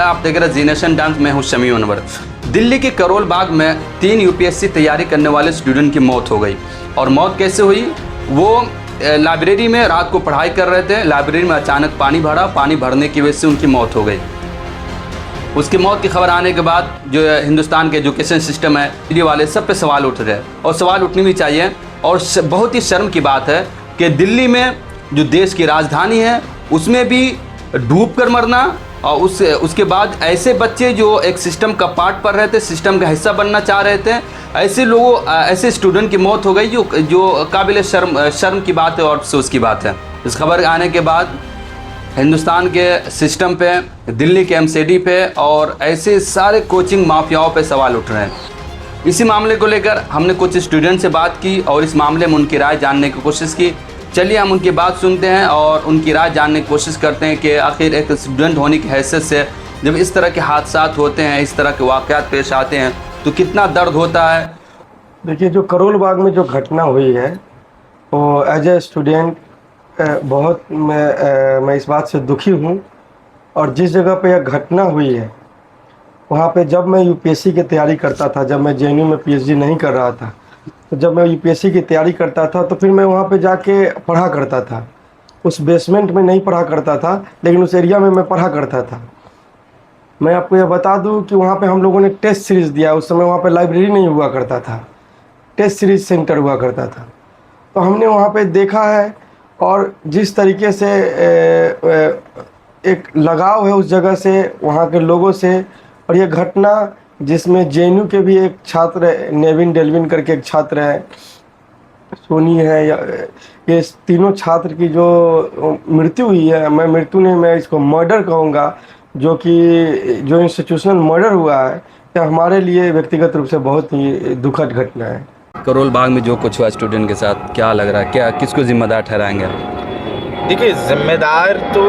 आप देख रहे हैं जी नेशन टाइम्स। मैं हूं शमी अनवर। दिल्ली के करोल बाग में 3 यूपीएससी तैयारी करने वाले स्टूडेंट की मौत हो गई। और मौत कैसे हुई? वो लाइब्रेरी में रात को पढ़ाई कर रहे थे। लाइब्रेरी में अचानक पानी भरा। पानी भरने की वजह से उनकी मौत हो गई। उसकी मौत की खबर आने के बाद जो हिंदुस्तान के एजुकेशन सिस्टम है, मीडिया वाले सब पे सवाल उठ रहे हैं और सवाल उठनी भी चाहिए। और बहुत ही शर्म की बात है कि दिल्ली में जो देश की राजधानी है उसमें भी डूब कर मरना, और उसके बाद ऐसे बच्चे जो एक सिस्टम का पार्ट पढ़ रहे थे, सिस्टम का हिस्सा बनना चाह रहे थे, ऐसे लोगों ऐसे स्टूडेंट की मौत हो गई जो काबिल शर्म की बात है और अफसोस की बात है। इस खबर आने के बाद हिंदुस्तान के सिस्टम पे, दिल्ली के एमसीडी पे और ऐसे सारे कोचिंग माफियाओं पे सवाल उठ रहे हैं। इसी मामले को लेकर हमने कुछ स्टूडेंट से बात की और इस मामले में उनकी राय जानने की कोशिश की। चलिए हम उनकी बात सुनते हैं और उनकी राय जानने की कोशिश करते हैं कि आखिर एक स्टूडेंट होने की हैसियत से जब इस तरह के हादसात होते हैं, इस तरह के वाक़यात पेश आते हैं तो कितना दर्द होता है। देखिए, जो करोल बाग में जो घटना हुई है वो एज ए स्टूडेंट बहुत मैं इस बात से दुखी हूँ। और जिस जगह पे यह घटना हुई है वहाँ पे जब मैं यूपीएससी की तैयारी करता था, जब मैं जेएनयू में पीएचडी नहीं कर रहा था, तो जब मैं यूपीएससी की तैयारी करता था तो फिर मैं वहाँ पे जाके पढ़ा करता था। उस बेसमेंट में नहीं पढ़ा करता था, लेकिन उस एरिया में मैं पढ़ा करता था। मैं आपको यह बता दूं कि वहाँ पे हम लोगों ने टेस्ट सीरीज़ दिया। उस समय वहाँ पे लाइब्रेरी नहीं हुआ करता था, टेस्ट सीरीज़ सेंटर हुआ करता था। तो हमने वहाँ पे देखा है और जिस तरीके से एक लगाव है उस जगह से, वहाँ के लोगों से। और ये घटना जिसमें जेएनयू के भी एक छात्र, नेविन डेल्विन करके एक छात्र है, सोनी है, ये तीनों छात्र की जो मृत्यु हुई है, मैं मृत्यु नहीं, मैं इसको मर्डर कहूँगा, जो इंस्टीट्यूशनल मर्डर हुआ है, यह हमारे लिए व्यक्तिगत रूप से बहुत ही दुखद घटना है। करोल बाग में जो कुछ हुआ स्टूडेंट के साथ, क्या लग रहा है, क्या किसको जिम्मेदार ठहराएंगे? देखिए, जिम्मेदार तो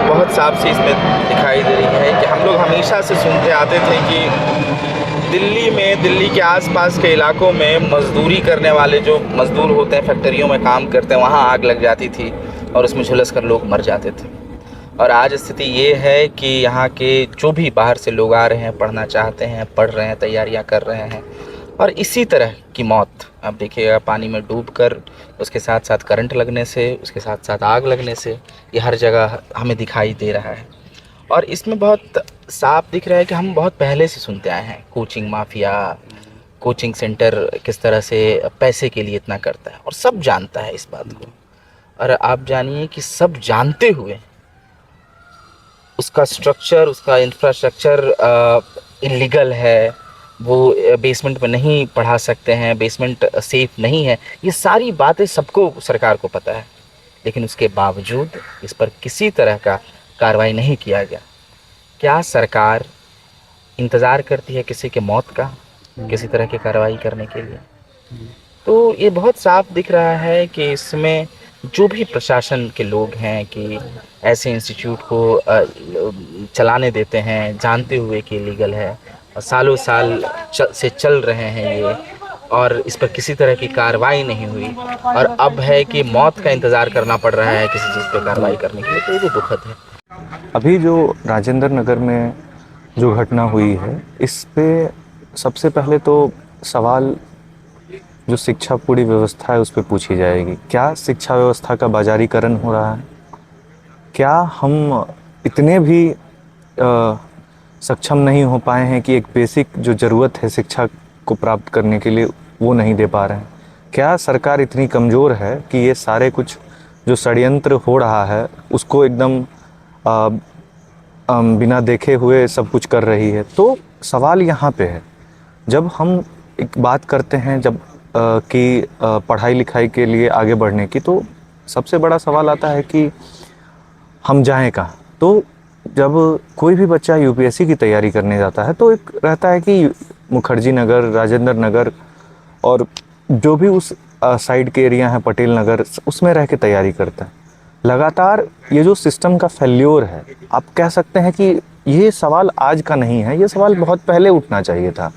बहुत साफ सी इसमें दिखाई दे रही है कि हम लोग हमेशा से सुनते आते थे कि दिल्ली में, दिल्ली के आसपास के इलाकों में मज़दूरी करने वाले जो मज़दूर होते हैं, फैक्ट्रियों में काम करते हैं, वहाँ आग लग जाती थी और उसमें झुलस कर लोग मर जाते थे। और आज स्थिति ये है कि यहाँ के जो भी बाहर से लोग आ रहे हैं, पढ़ना चाहते हैं, पढ़ रहे हैं, तैयारियाँ कर रहे हैं, और इसी तरह की मौत आप देखिएगा, पानी में डूबकर, उसके साथ साथ करंट लगने से, उसके साथ साथ आग लगने से, ये हर जगह हमें दिखाई दे रहा है। और इसमें बहुत साफ दिख रहा है कि हम बहुत पहले से सुनते आए हैं, कोचिंग माफिया, कोचिंग सेंटर किस तरह से पैसे के लिए इतना करता है, और सब जानता है इस बात को। और आप जानिए कि सब जानते हुए उसका स्ट्रक्चर, उसका इंफ्रास्ट्रक्चर इलीगल है, वो बेसमेंट में नहीं पढ़ा सकते हैं, बेसमेंट सेफ नहीं है, ये सारी बातें सबको, सरकार को पता है। लेकिन उसके बावजूद इस पर किसी तरह का कार्रवाई नहीं किया गया। क्या सरकार इंतज़ार करती है किसी के मौत का, किसी तरह की कार्रवाई करने के लिए? तो ये बहुत साफ दिख रहा है कि इसमें जो भी प्रशासन के लोग हैं कि ऐसे इंस्टीट्यूट को चलाने देते हैं, जानते हुए कि लीगल है, और सालों साल से चल रहे हैं ये, और इस पर किसी तरह की कार्रवाई नहीं हुई, और अब है कि मौत का इंतज़ार करना पड़ रहा है किसी चीज़ पे कार्रवाई करने के लिए, तो ये भी दुखद है। अभी जो राजेंद्र नगर में जो घटना हुई है, इस पे सबसे पहले तो सवाल जो शिक्षा पूरी व्यवस्था है उस पर पूछी जाएगी। क्या शिक्षा व्यवस्था का बाजारीकरण हो रहा है? क्या हम इतने भी सक्षम नहीं हो पाए हैं कि एक बेसिक जो ज़रूरत है शिक्षा को प्राप्त करने के लिए वो नहीं दे पा रहे हैं? क्या सरकार इतनी कमज़ोर है कि ये सारे कुछ जो षड्यंत्र हो रहा है उसको एकदम बिना देखे हुए सब कुछ कर रही है? तो सवाल यहाँ पे है, जब हम एक बात करते हैं जब कि पढ़ाई लिखाई के लिए आगे बढ़ने की, तो सबसे बड़ा सवाल आता है कि हम जाएं कहाँ। तो जब कोई भी बच्चा यूपीएससी की तैयारी करने जाता है तो एक रहता है कि मुखर्जी नगर, राजेंद्र नगर और जो भी उस साइड के एरिया हैं, पटेल नगर, उसमें रह के तैयारी करता है। लगातार ये जो सिस्टम का फेल्योर है, आप कह सकते हैं कि ये सवाल आज का नहीं है, ये सवाल बहुत पहले उठना चाहिए था।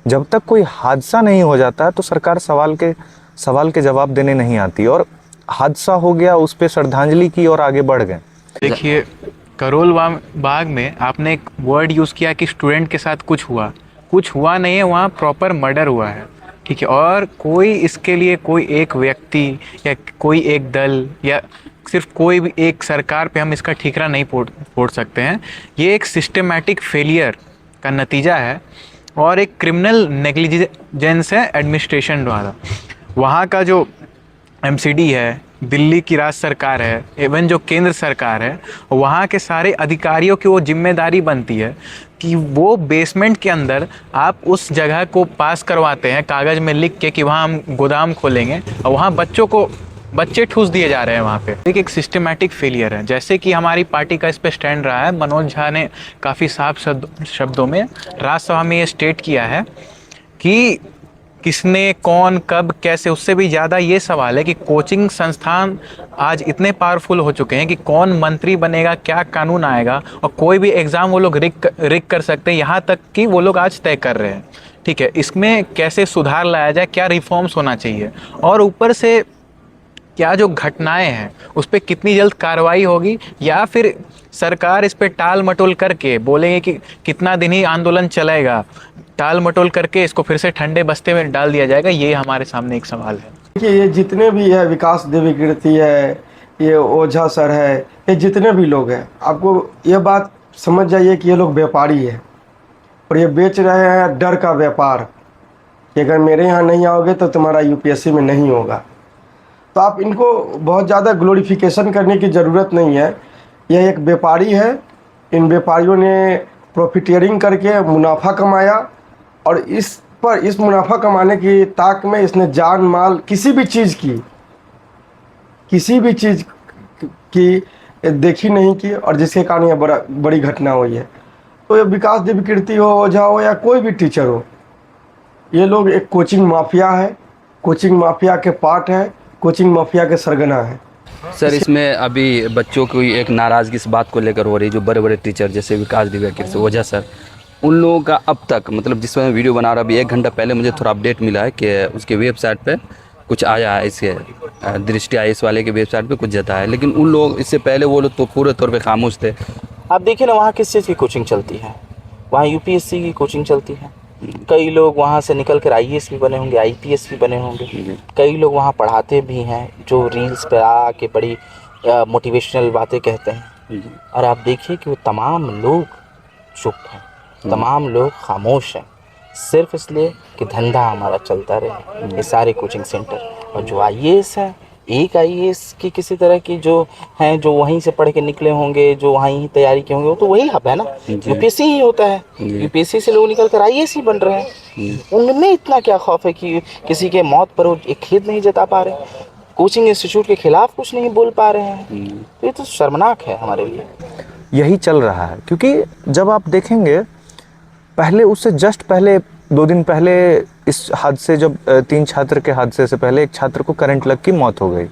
जब तक कोई हादसा नहीं हो जाता है तो सरकार सवाल के जवाब देने नहीं आती। और हादसा हो गया, उस पर श्रद्धांजलि की और आगे बढ़ गए। देखिए, करोल बाग में आपने एक वर्ड यूज़ किया कि स्टूडेंट के साथ कुछ हुआ नहीं है, वहाँ प्रॉपर मर्डर हुआ है, ठीक है। और कोई इसके लिए कोई एक व्यक्ति या कोई एक दल या सिर्फ कोई भी एक सरकार पे हम इसका ठीकरा नहीं फोड़ सकते हैं। ये एक सिस्टमेटिक फेलियर का नतीजा है और एक क्रिमिनल नेग्लिजेंस है एडमिनिस्ट्रेशन द्वारा। वहाँ का जो एमसीडी है, दिल्ली की राज्य सरकार है, इवन जो केंद्र सरकार है, वहाँ के सारे अधिकारियों की वो जिम्मेदारी बनती है कि वो बेसमेंट के अंदर आप उस जगह को पास करवाते हैं कागज़ में लिख के कि वहाँ हम गोदाम खोलेंगे, और वहाँ बच्चे ठूस दिए जा रहे हैं वहाँ पे। एक सिस्टमेटिक फेलियर है। जैसे कि हमारी पार्टी का इस पे स्टैंड रहा है, मनोज झा ने काफ़ी साफ शब्दों में राज्यसभा में ये स्टेट किया है कि किसने, कौन, कब, कैसे। उससे भी ज़्यादा ये सवाल है कि कोचिंग संस्थान आज इतने पावरफुल हो चुके हैं कि कौन मंत्री बनेगा, क्या कानून आएगा, और कोई भी एग्ज़ाम वो लोग रिक कर सकते हैं, यहाँ तक कि वो लोग आज तय कर रहे हैं, ठीक है। इसमें कैसे सुधार लाया जाए, क्या रिफॉर्म्स होना चाहिए, और ऊपर से क्या जो घटनाएं हैं उस पर कितनी जल्द कार्रवाई होगी, या फिर सरकार इस पर टाल मटोल करके बोलेंगे कि कितना दिन ही आंदोलन चलेगा, टाल मटोल करके इसको फिर से ठंडे बस्ते में डाल दिया जाएगा। ये हमारे सामने एक सवाल है। देखिए, ये जितने भी है, विकास देवी कीर्ति है, ये ओझा सर है, ये जितने भी लोग हैं, आपको ये बात समझ जाइए कि ये लोग व्यापारी है और ये बेच रहे हैं डर का व्यापार कि अगर मेरे यहाँ नहीं आओगे तो तुम्हारा यूपीएससी में नहीं होगा। तो आप इनको बहुत ज़्यादा ग्लोरिफिकेशन करने की ज़रूरत नहीं है। यह एक व्यापारी है, इन व्यापारियों ने प्रॉफिटियरिंग करके मुनाफा कमाया और इस मुनाफा कमाने की ताक में इसने जान माल किसी भी चीज़ की देखी नहीं की, और जिसके कारण यह बड़ी घटना हुई है। तो ये विकास देवी कीर्ति हो, ओझा हो, या कोई भी टीचर हो, ये लोग एक कोचिंग माफिया है, कोचिंग माफिया के पार्ट है, कोचिंग माफिया के सरगना है। सर, इसमें अभी बच्चों की एक नाराज़गी इस बात को लेकर हो रही है, जो बड़े बड़े टीचर जैसे विकास देवी कीर्ति, ओझा सर, उन लोगों का अब तक, मतलब जिस समय वीडियो बना रहा, अभी 1 घंटा पहले मुझे थोड़ा अपडेट मिला है कि उसके वेबसाइट पे कुछ आया है, इसके दृष्टि आईएएस वाले के वेबसाइट पे कुछ जता है, लेकिन उन लोग इससे पहले वो लोग तो पूरे तौर पे खामोश थे। आप देखिए ना, वहाँ किस चीज़ की कोचिंग चलती है, वहाँ यूपीएससी की कोचिंग चलती है। कई लोग वहाँ से निकल कर आईएएस भी बने होंगे, आईपीएस भी बने होंगे। कई लोग वहाँ पढ़ाते भी हैं, जो रील्स पे आके बड़ी मोटिवेशनल बातें कहते हैं। और आप देखिए कि वो तमाम लोग चुप हैं, तमाम लोग खामोश हैं, सिर्फ इसलिए कि धंधा हमारा चलता रहे। ये सारे कोचिंग सेंटर, और जो आईएएस है, एक आईएएस की किसी तरह की जो हैं, जो वहीं से पढ़ के निकले होंगे, जो वहीं ही तैयारी किए होंगे, वो तो वही हब है ना, यूपीएससी ही होता है। यूपीएससी से लोग निकल कर आईएएस ही बन रहे हैं। उनमें इतना क्या खौफ है कि किसी के मौत पर वो एक खेद नहीं जता पा रहे, कोचिंग इंस्टीट्यूट के खिलाफ कुछ नहीं बोल पा रहे हैं। तो ये तो शर्मनाक है हमारे लिए। यही चल रहा है, क्योंकि जब आप देखेंगे पहले, उससे जस्ट पहले 2 दिन पहले इस हादसे, जब 3 छात्र के हादसे से पहले एक छात्र को करंट लग की मौत हो गई,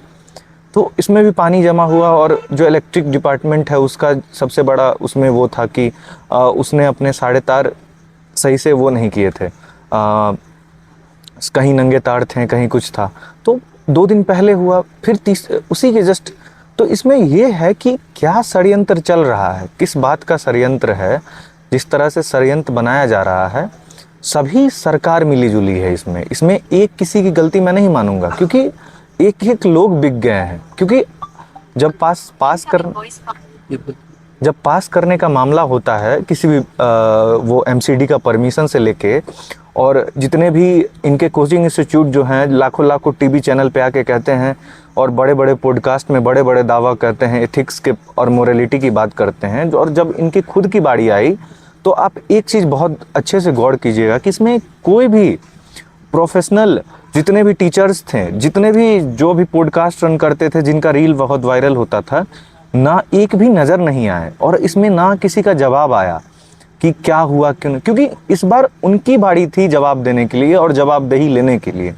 तो इसमें भी पानी जमा हुआ। और जो इलेक्ट्रिक डिपार्टमेंट है उसका सबसे बड़ा उसमें वो था कि उसने अपने साढ़े तार सही से वो नहीं किए थे, कहीं नंगे तार थे, कहीं कुछ था। तो 2 दिन पहले हुआ, फिर उसी के जस्ट। तो इसमें यह है कि क्या षड्यंत्र चल रहा है, किस बात का षड्यंत्र है, जिस तरह से षड्यंत्र बनाया जा रहा है। सभी सरकार मिली-जुली है इसमें एक किसी की गलती मैं नहीं मानूंगा, क्योंकि एक लोग बिक गए हैं। क्योंकि जब पास करने का मामला होता है, किसी भी वो एमसीडी का परमिशन से लेके, और जितने भी इनके कोचिंग इंस्टीट्यूट जो हैं, लाखों टीवी चैनल पे आके कहते हैं और बड़े बड़े पॉडकास्ट में बड़े बड़े दावा करते हैं, एथिक्स के और मोरालिटी की बात करते हैं, और जब इनकी खुद की बारी आई तो आप एक चीज़ बहुत अच्छे से गौर कीजिएगा कि इसमें कोई भी प्रोफेशनल, जितने भी टीचर्स थे, जितने भी जो भी पॉडकास्ट रन करते थे, जिनका रील बहुत वायरल होता था, ना एक भी नज़र नहीं आए, और इसमें ना किसी का जवाब आया कि क्या हुआ, क्यों। क्योंकि इस बार उनकी बारी थी जवाब देने के लिए और जवाबदेही लेने के लिए।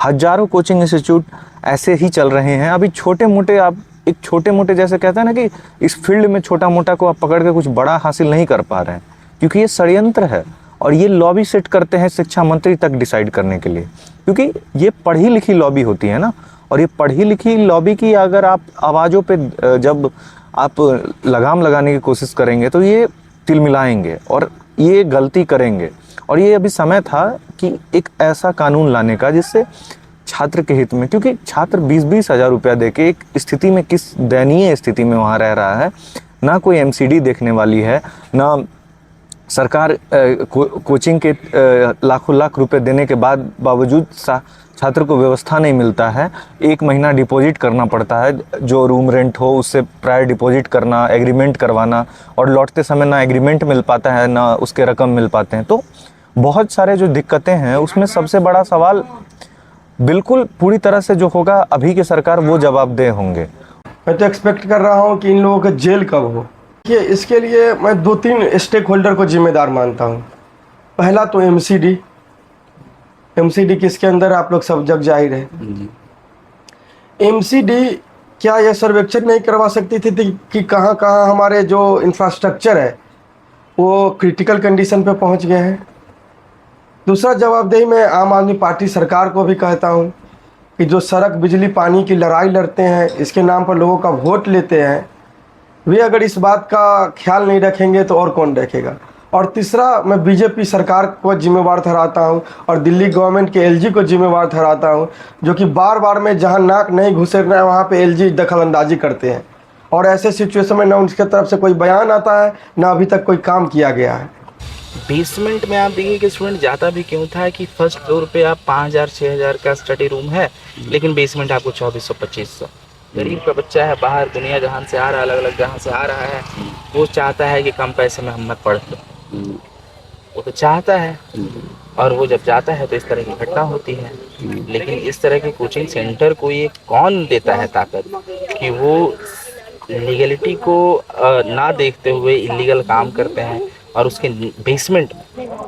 हजारों कोचिंग इंस्टीट्यूट ऐसे ही चल रहे हैं। अभी छोटे मोटे, आप एक छोटे मोटे जैसे कहते हैं ना कि इस फील्ड में छोटा मोटा को आप पकड़ के कुछ बड़ा हासिल नहीं कर पा रहे हैं, क्योंकि ये षड्यंत्र है। और ये लॉबी सेट करते हैं शिक्षा मंत्री तक डिसाइड करने के लिए, क्योंकि ये पढ़ी लिखी लॉबी होती है ना, और ये पढ़ी लिखी लॉबी की अगर आप आवाज़ों पे जब आप लगाम लगाने की कोशिश करेंगे तो ये तिलमिलाएंगे और ये गलती करेंगे। और ये अभी समय था कि एक ऐसा कानून लाने का जिससे छात्र के हित में, क्योंकि छात्र 20-20 हज़ार रुपया दे के एक स्थिति में, किस दयनीय स्थिति में वहाँ रह रहा है, ना कोई एमसीडी देखने वाली है, ना सरकार कोचिंग के लाखों लाख रुपए देने के बावजूद छात्र को व्यवस्था नहीं मिलता है। 1 महीना डिपॉजिट करना पड़ता है, जो रूम रेंट हो उससे प्रायर डिपॉजिट करना, एग्रीमेंट करवाना, और लौटते समय ना एग्रीमेंट मिल पाता है ना उसके रकम मिल पाते हैं। तो बहुत सारे जो दिक्कतें हैं उसमें सबसे बड़ा सवाल बिल्कुल पूरी तरह से जो होगा अभी की सरकार वो जवाबदेह होंगे। मैं तो एक्सपेक्ट कर रहा हूँ कि इन लोगों का जेल कब हो। ये इसके लिए मैं 2-3 स्टेक होल्डर को जिम्मेदार मानता हूँ। पहला तो एमसीडी किसके अंदर आप लोग सब जग जाहिर है। एमसीडी क्या यह सर्वेक्षण नहीं करवा सकती थी कि कहाँ कहाँ हमारे जो इंफ्रास्ट्रक्चर है वो क्रिटिकल कंडीशन पे पहुँच गए हैं। दूसरा जवाबदेही मैं आम आदमी पार्टी सरकार को भी कहता हूँ कि जो सड़क बिजली पानी की लड़ाई लड़ते हैं, इसके नाम पर लोगों का वोट लेते हैं, वे अगर इस बात का ख्याल नहीं रखेंगे तो और कौन रखेगा। और तीसरा मैं बीजेपी सरकार को जिम्मेवार ठहराता हूं और दिल्ली गवर्नमेंट के एलजी को जिम्मेवार ठहराता हूं, जो कि बार बार में जहां नाक नहीं घुसे रहे हैं वहाँ पे एलजी दखलंदाजी करते हैं। और ऐसे सिचुएशन में ना उनके तरफ से कोई बयान आता है ना अभी तक कोई काम किया गया है। बेसमेंट में आप देखिए कि स्टूडेंट जाता भी क्यों था कि फर्स्ट फ्लोर पे आप 5,000-6,000 का स्टडी रूम है, लेकिन बेसमेंट आपको 2,400-2,500। गरीब का बच्चा है, बाहर दुनिया जहान से आ रहा है, अलग अलग जहाँ से आ रहा है, वो चाहता है कि कम पैसे में हम मत पढ़ लो, वो तो चाहता है। और वो जब जाता है तो इस तरह की घटना होती है। लेकिन इस तरह के कोचिंग सेंटर को ये कौन देता है ताकत कि वो लीगलिटी को ना देखते हुए इलीगल काम करते हैं और उसके बेसमेंट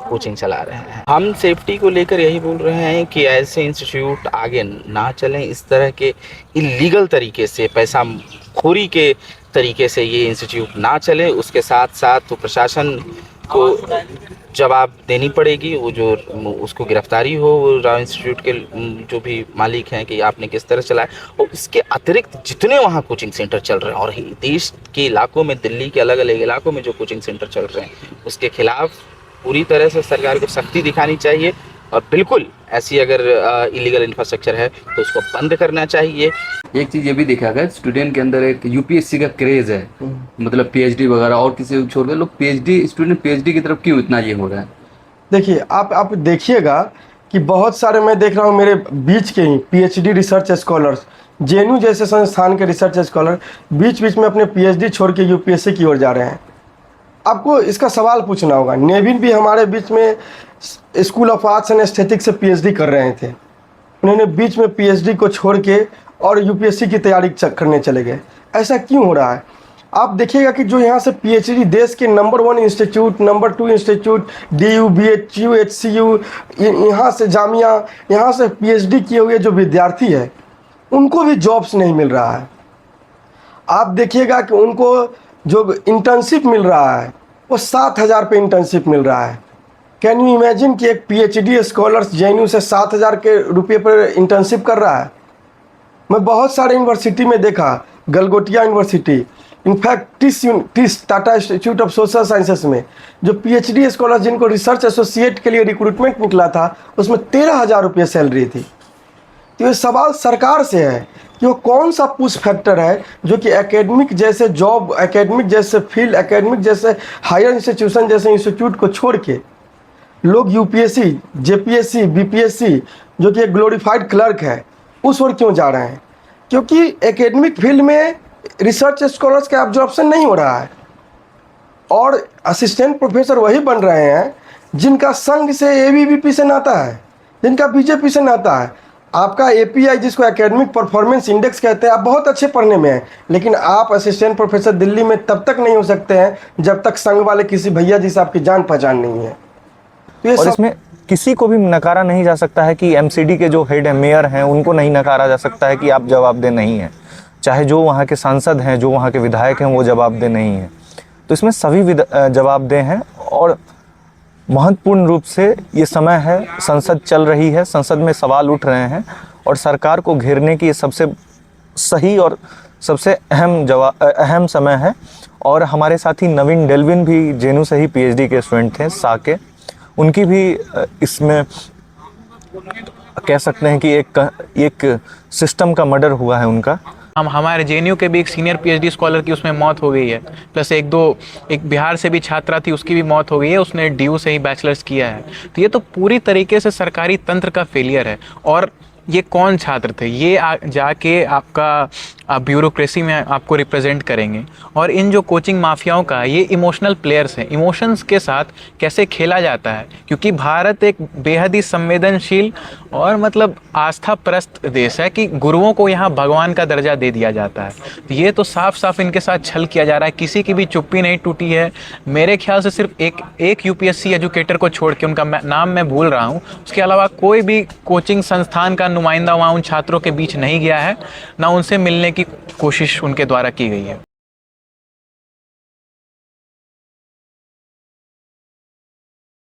कोचिंग चला रहे हैं। हम सेफ्टी को लेकर यही बोल रहे हैं कि ऐसे इंस्टीट्यूट आगे ना चलें, इस तरह के इलीगल तरीके से, पैसा खोरी के तरीके से ये इंस्टीट्यूट ना चले। उसके साथ साथ तो प्रशासन को जवाब देनी पड़ेगी, वो जो उसको गिरफ्तारी हो, वो राव इंस्टीट्यूट के जो भी मालिक हैं कि आपने किस तरह चलाया। और इसके अतिरिक्त जितने वहाँ कोचिंग सेंटर चल रहे हैं और देश के इलाकों में, दिल्ली के अलग अलग इलाकों में जो कोचिंग सेंटर चल रहे हैं, उसके खिलाफ पूरी तरह से सरकार को सख्ती दिखानी चाहिए। और बिल्कुल ऐसी अगर इलीगल इंफ्रास्ट्रक्चर है तो उसको बंद करना चाहिए। एक चीज़ ये भी देखा गया स्टूडेंट के अंदर एक यूपीएससी का क्रेज़ है, मतलब पीएचडी वगैरह, और किसी को छोड़ कर लोग स्टूडेंट पीएचडी की तरफ क्यों इतना ये हो रहा है। देखिए आप देखिएगा कि बहुत सारे मैं देख रहा हूँ मेरे बीच के ही पीएचडी रिसर्च स्कॉलर्स, जेएनयू जैसे संस्थान के रिसर्च स्कॉलर बीच बीच में अपने पीएचडी छोड़ के यूपीएससी की ओर जा रहे हैं। आपको इसका सवाल पूछना होगा। नेविन भी हमारे बीच में school of arts and aesthetics से पीएचडी कर रहे थे, उन्होंने बीच में पीएचडी को छोड़ के और यूपीएससी की तैयारी करने चले गए। ऐसा क्यों हो रहा है? आप देखिएगा कि जो यहाँ से पीएचडी देश के number 1 institute, number 2 institute, DU, BHU, HCU, यहाँ से जामिया, यहाँ से पीएचडी किए हुए जो विद्यार्थी है उनको भी जॉब्स नहीं मिल रहा है। आप देखिएगा कि उनको जो इंटर्नशिप मिल रहा है वो 7,000 पे इंटर्नशिप मिल रहा है। कैन यू इमेजिन कि एक पीएचडी स्कॉलर्स जेएनयू से 7,000 के रुपये पर इंटर्नशिप कर रहा है। मैं बहुत सारे यूनिवर्सिटी में देखा, Galgotia university, in fact TISS Tata institute of social sciences में जो पीएचडी स्कॉलर जिनको रिसर्च एसोसिएट के लिए रिक्रूटमेंट निकला था उसमें 13,000 रुपये सैलरी थी। तो ये सवाल सरकार से है कि वो कौन सा पुश फैक्टर है जो कि एकेडमिक जैसे जॉब, एकेडमिक जैसे फील्ड, एकेडमिक जैसे हायर इंस्टीट्यूशन जैसे इंस्टीट्यूट को छोड़ के लोग यूपीएससी, जेपीएससी, बीपीएससी जो कि एक ग्लोरीफाइड क्लर्क है उस ओर क्यों जा रहे हैं? क्योंकि एकेडमिक फील्ड में रिसर्च स्कॉलर्स का एब्जॉर्प्शन नहीं हो रहा है और असिस्टेंट प्रोफेसर वही बन रहे हैं जिनका संघ से एबीवीपी से नाता है, जिनका बीजेपी से नाता है। आपका एपीआई जिसको एकेडमिक परफॉर्मेंस इंडेक्स कहते हैं, आप बहुत अच्छे पढ़ने में हैं, लेकिन आप असिस्टेंट प्रोफेसर दिल्ली में तब तक नहीं हो सकते हैं जब तक संघ वाले किसी भैया जी से आपकी जान पहचान नहीं है। तो और इसमें किसी को भी नकारा नहीं जा सकता है कि एमसीडी के जो हेड हैं, मेयर हैं, उनको नहीं नकारा जा सकता है कि आप जवाबदेह नहीं हैं। चाहे जो वहाँ के सांसद हैं, जो वहाँ के विधायक हैं, वो जवाबदेह नहीं हैं। तो इसमें सभी जवाबदेह हैं और महत्वपूर्ण रूप से ये समय है, संसद चल रही है, संसद में सवाल उठ रहे हैं और सरकार को घेरने की ये सबसे सही और सबसे अहम समय है। और हमारे साथी नवीन डेल्विन भी जेनू से ही पीएचडी के स्टूडेंट थे, सा के, उनकी भी इसमें कह सकते हैं कि एक सिस्टम का मर्डर हुआ है उनका। हमारे जेएनयू के भी एक सीनियर पीएचडी स्कॉलर की उसमें मौत हो गई है, प्लस एक बिहार से भी छात्रा थी, उसकी भी मौत हो गई है, उसने डीयू से ही बैचलर्स किया है। तो ये तो पूरी तरीके से सरकारी तंत्र का फेलियर है। और ये कौन छात्र थे, ये जाके आपका ब्यूरोक्रेसी में आपको रिप्रेजेंट करेंगे। और इन जो कोचिंग माफियाओं का ये इमोशनल प्लेयर्स हैं, इमोशंस के साथ कैसे खेला जाता है, क्योंकि भारत एक बेहद ही संवेदनशील और मतलब आस्था परस्त देश है कि गुरुओं को यहाँ भगवान का दर्जा दे दिया जाता है। तो ये तो साफ साफ इनके साथ छल किया जा रहा है, किसी की भी चुप्पी नहीं टूटी है। मेरे ख्याल से सिर्फ एक यूपीएससी एजुकेटर को छोड़ के, उनका नाम मैं भूल रहा हूँ, उसके अलावा कोई भी कोचिंग संस्थान का नुमाइंदा वहाँ उन छात्रों के बीच नहीं गया है, ना उनसे मिलने की कोशिश उनके द्वारा की गई है।